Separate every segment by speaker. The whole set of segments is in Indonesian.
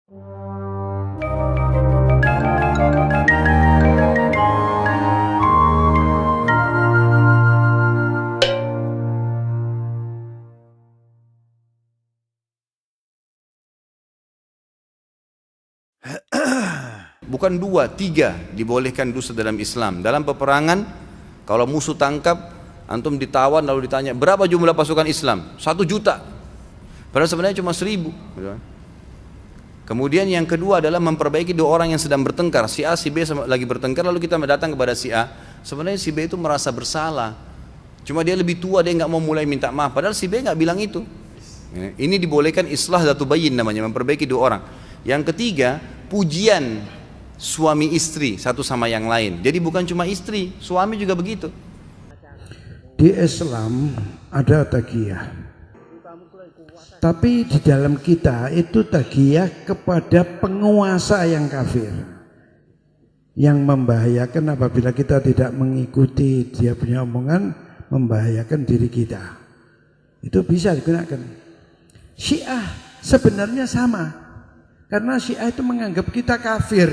Speaker 1: Bukan 2, 3 dibolehkan dusta dalam Islam. Dalam peperangan, kalau musuh tangkap, antum ditawan lalu ditanya, berapa jumlah pasukan Islam? 1 juta. Padahal sebenarnya cuma 1000. Kemudian yang kedua adalah memperbaiki 2 orang yang sedang bertengkar. Si A, si B lagi bertengkar, lalu kita datang kepada si A. Sebenarnya si B itu merasa bersalah. Cuma dia lebih tua, dia nggak mau mulai minta maaf. Padahal si B nggak bilang itu. Ini dibolehkan islah dzatu bayyin namanya, memperbaiki 2 orang. Yang ketiga, pujian suami istri satu sama yang lain. Jadi bukan cuma istri, suami juga begitu.
Speaker 2: Di Islam ada taqiyah, tapi di dalam kita itu taqiyah kepada penguasa yang kafir, yang membahayakan apabila kita tidak mengikuti dia punya omongan, membahayakan diri kita. Itu bisa digunakan. Syiah sebenarnya sama, karena Syiah itu menganggap kita kafir.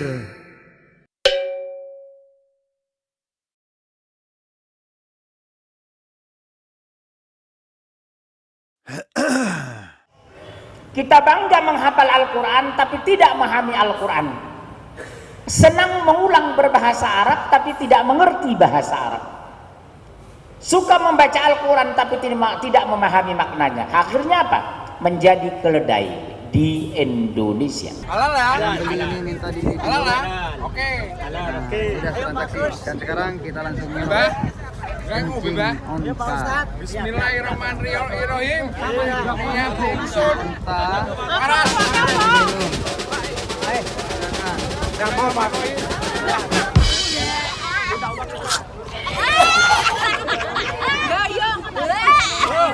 Speaker 3: Kita bangga menghafal Al-Quran tapi tidak memahami Al-Quran. Senang mengulang berbahasa Arab tapi tidak mengerti bahasa Arab. Suka membaca Al-Quran tapi tidak memahami maknanya. Akhirnya apa? Menjadi keledai di Indonesia.
Speaker 4: Halal ya? Ini minta di halal ya? Oke. Sudah transaksi. Dan sekarang kita langsung nyoba. Bismillahirrahmanirrahim. Niat ingsun. Aras.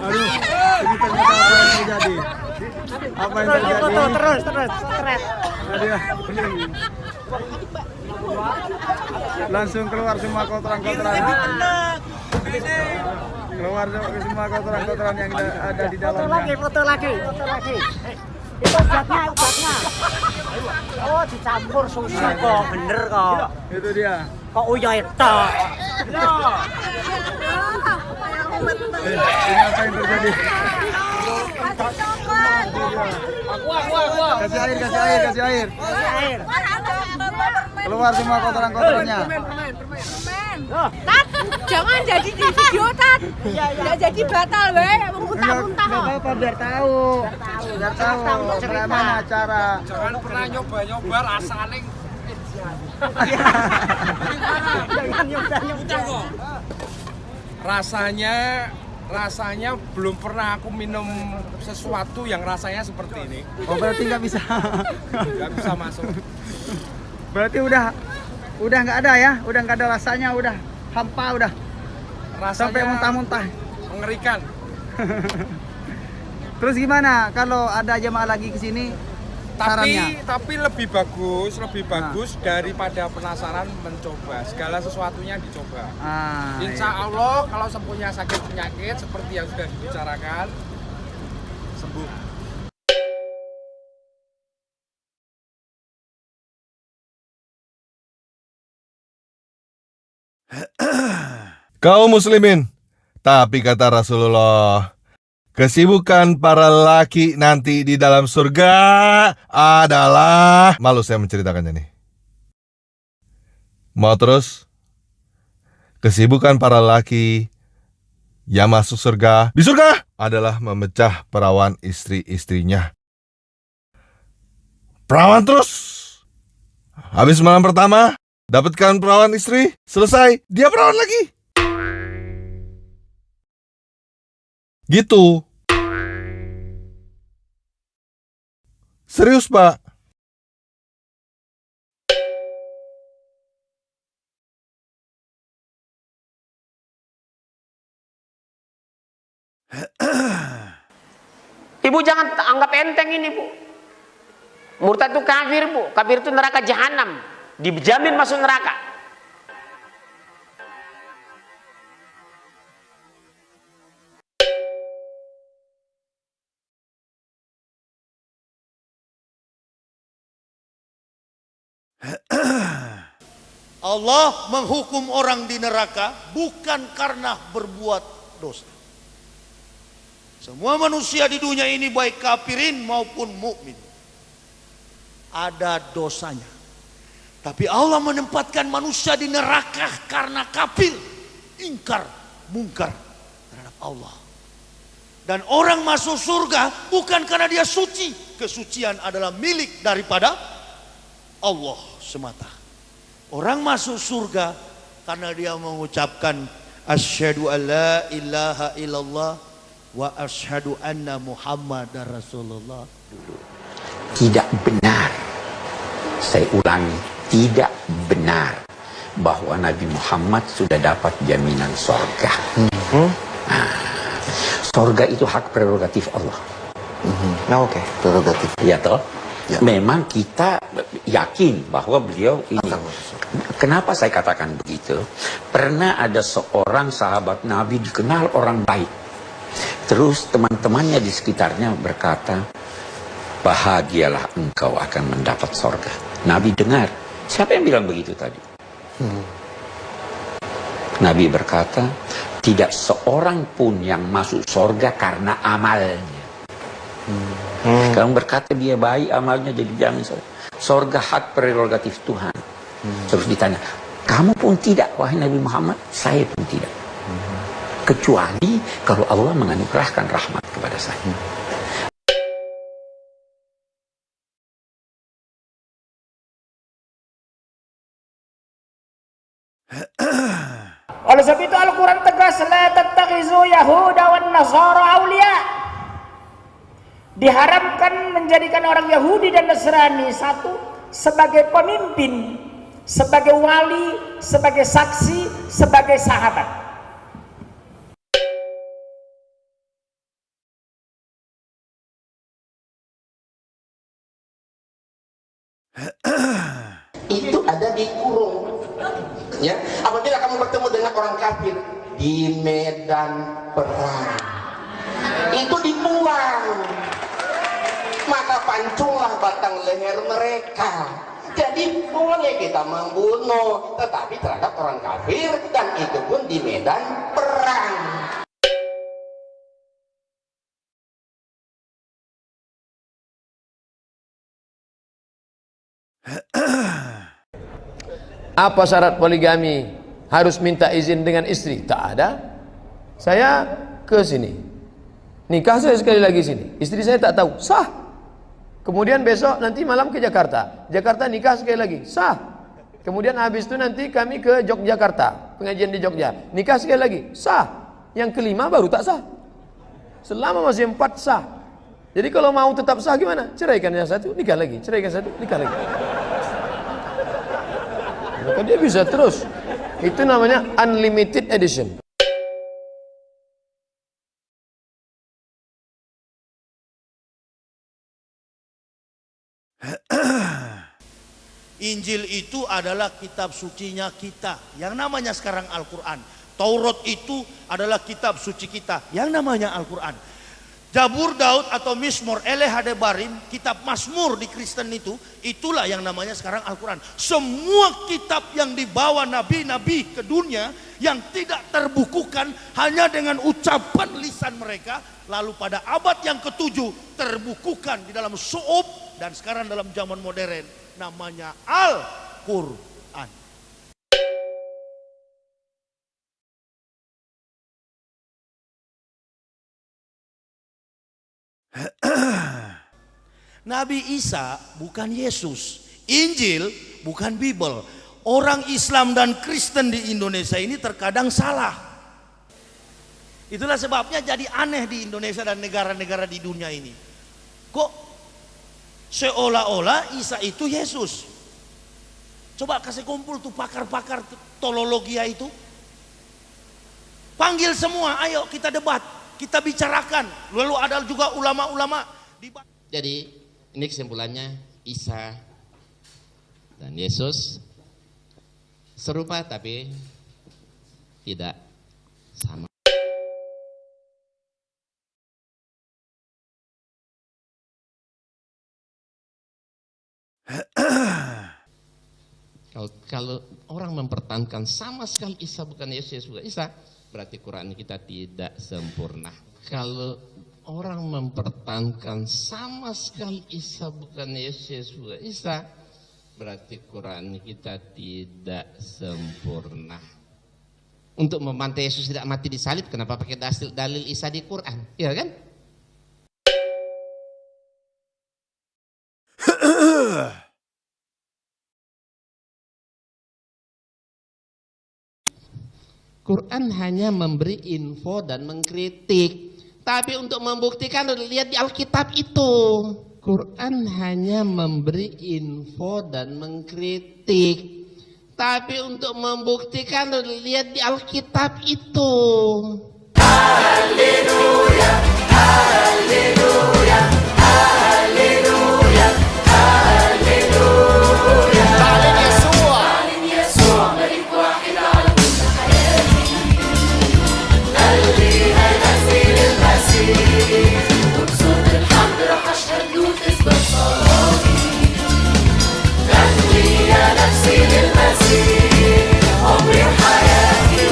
Speaker 4: Aduh, ini ternyata apa yang terjadi? Apa yang terjadi? Terus. Langsung keluar semua kotoran-kotoran. Keluar semua kotoran-kotoran yang ada di dalamnya.
Speaker 3: Foto lagi. Itu obatnya. Oh, dicampur susu kok, bener kok.
Speaker 4: Itu dia.
Speaker 3: Kok uya itu?
Speaker 4: Ini apa yang terjadi? Kasih air. Keluar semua kotoran-kotorannya.
Speaker 5: Tat, jangan jadi di video, Tat. Nggak jadi batal, weh. Muntah-muntah.
Speaker 4: Nggak apa-apa, biar tahu. Bagaimana cara.
Speaker 6: Jangan pernah nyoba rasanya.
Speaker 3: Jangan nyoba.
Speaker 6: Rasanya belum pernah aku minum sesuatu yang rasanya seperti ini.
Speaker 4: Oh, berarti nggak bisa.
Speaker 6: Nggak bisa masuk.
Speaker 4: Berarti udah nggak ada ya, udah nggak ada rasanya, udah hampa udah.
Speaker 6: Rasanya
Speaker 4: Sampai muntah-muntah.
Speaker 6: Mengerikan.
Speaker 4: Terus gimana kalau ada jemaah lagi ke sini? Sarannya?
Speaker 6: Tapi lebih bagus daripada penasaran mencoba. Segala sesuatunya dicoba. Insya Allah kalau punya sakit penyakit seperti yang sudah dibicarakan, sembuh.
Speaker 7: Kaum muslimin, tapi kata Rasulullah, kesibukan para laki nanti di dalam surga adalah... Malu saya menceritakannya nih. Mau terus? Kesibukan para laki yang masuk surga di surga adalah memecah perawan istri-istrinya. Perawan terus. Habis malam pertama, dapatkan perawan istri, selesai, dia perawan lagi. Gitu. Serius, Pak.
Speaker 3: Ibu jangan anggap enteng ini, Bu. Murtad itu kafir, Bu. Kafir itu neraka jahanam. Dijamin masuk neraka.
Speaker 8: Allah menghukum orang di neraka bukan karena berbuat dosa. Semua manusia di dunia ini baik kafirin maupun mukmin ada dosanya. Tapi Allah menempatkan manusia di neraka karena kafir, ingkar, mungkar terhadap Allah. Dan orang masuk surga bukan karena dia suci. Kesucian adalah milik daripada Allah semata. Orang masuk surga karena dia mengucapkan asyhadu alla ilaha illallah wa asyhadu anna muhammadar rasulullah.
Speaker 9: Tidak benar, saya ulangi, tidak benar bahwa Nabi Muhammad sudah dapat jaminan sorga. Sorga itu hak prerogatif Allah.
Speaker 4: Oke, prerogatif.
Speaker 9: Ya toh? Ya. Memang kita yakin bahwa beliau ini. Kenapa saya katakan begitu? Pernah ada seorang sahabat Nabi dikenal orang baik. Terus teman-temannya di sekitarnya berkata, bahagialah engkau akan mendapat sorga. Nabi dengar. Siapa yang bilang begitu tadi? Nabi berkata, tidak seorang pun yang masuk sorga karena amalnya. Kamu berkata dia baik, amalnya jadi jamin sorga, hak prerogatif Tuhan. Terus ditanya, kamu pun tidak wahai Nabi Muhammad? Saya pun tidak. Kecuali kalau Allah menganugerahkan rahmat kepada saya.
Speaker 3: Oleh sebab itu Al-Quran tegas, la tattakhizu yahuda wan nasara awliya. Diharamkan menjadikan orang Yahudi dan Nasrani satu sebagai pemimpin, sebagai wali, sebagai saksi, sebagai sahabat.
Speaker 10: Itu ada dikurung. Ya, apabila kamu bertemu dengan orang kafir di medan perang, itu dibuang, maka pancunglah batang leher mereka. Jadi boleh kita membunuh, tetapi terhadap orang kafir, dan itu pun di medan perang.
Speaker 11: Apa syarat poligami? Harus minta izin dengan istri? Tak ada. Saya ke sini, nikah saya sekali lagi sini, istri saya tak tahu, sah. Kemudian besok nanti malam ke Jakarta, Jakarta nikah sekali lagi, sah. Kemudian habis itu nanti kami ke Yogyakarta, pengajian di Jogja, nikah sekali lagi, sah. Yang kelima baru tak sah. Selama masih 4 sah. Jadi kalau mau tetap sah gimana? Ceraikan yang satu, nikah lagi, ceraikan satu, nikah lagi. Maka dia bisa terus. Itu namanya unlimited edition.
Speaker 8: Injil itu adalah kitab sucinya kita, yang namanya sekarang Al-Quran. Taurat itu adalah kitab suci kita, yang namanya Al-Quran. Jabur Daud atau Mismor Eleh Hadebarim, kitab Mazmur di Kristen itu, itulah yang namanya sekarang Al-Quran. Semua kitab yang dibawa nabi-nabi ke dunia yang tidak terbukukan hanya dengan ucapan lisan mereka, lalu pada abad yang ke-7 terbukukan di dalam su'ub, dan sekarang dalam zaman modern namanya Al-Quran. Nabi Isa bukan Yesus, Injil bukan Bible. Orang Islam dan Kristen di Indonesia ini terkadang salah. Itulah sebabnya jadi aneh di Indonesia dan negara-negara di dunia ini. Kok seolah-olah Isa itu Yesus? Coba kasih kumpul tuh pakar-pakar teologia itu, panggil semua, ayo kita debat, kita bicarakan. Lalu ada juga ulama-ulama.
Speaker 12: Jadi ini kesimpulannya, Isa dan Yesus serupa tapi tidak sama. Kalau orang mempertahankan sama sekali Isa bukan Yesus, bukan Isa, berarti Quran kita tidak sempurna. Kalau orang mempertahankan sama sekali Isa bukan Yesus, bukan Isa, berarti Quran kita tidak sempurna. Untuk membantah Yesus tidak mati di salib, kenapa pakai dalil Isa di Quran? Iya kan? Quran hanya memberi info dan mengkritik. Tapi untuk membuktikan lihat di Alkitab itu. Quran hanya memberi info dan mengkritik. Tapi untuk membuktikan lihat di Alkitab itu. Haleluya, haleluya, haleluya, haleluya. Ta'lin Yesua, ta'lin Yesua, Malik wahid ala kulli hayati. Qalbi hay nafsi lil masih. Uqsud al hamd rah ashhad lut isbat salati. Tahwi ya nafsi lil masih. Umri hayati,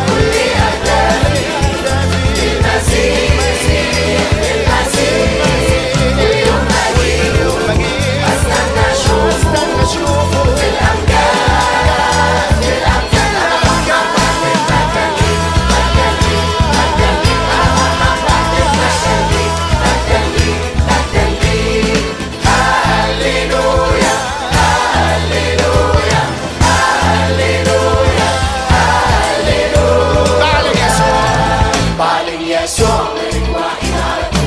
Speaker 12: kulli adami. Lil masih, lil masih. اليوم أجيب أستنى أشوفه في الأمجاد في الأمجاد مرحبا بالمكان مكان مكان مرحبا بالمشهد مكان مكان هاليلويا هاليلويا هاليلويا هاليلويا بعلن يسوع بعلن يسوع ملك واحد على